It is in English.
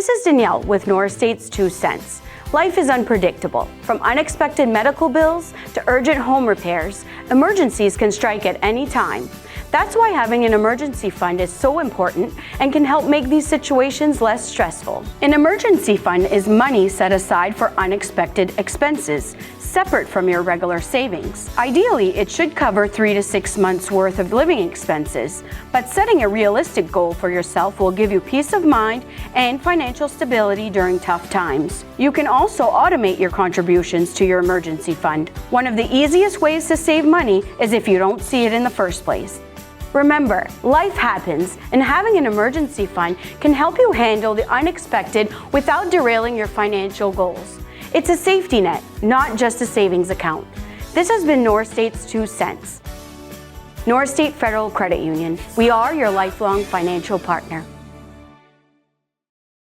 This is Danielle with NorState's 2 cents. Life is unpredictable. From unexpected medical bills to urgent home repairs, emergencies can strike at any time. That's why having an emergency fund is so important and can help make these situations less stressful. An emergency fund is money set aside for unexpected expenses, separate from your regular savings. Ideally, it should cover 3 to 6 months worth of living expenses, but setting a realistic goal for yourself will give you peace of mind and financial stability during tough times. You can also automate your contributions to your emergency fund. One of the easiest ways to save money is if you don't see it in the first place. Remember, life happens, and having an emergency fund can help you handle the unexpected without derailing your financial goals. It's a safety net, not just a savings account. This has been NorState's 2 cents. NorState Federal Credit Union. We are your lifelong financial partner.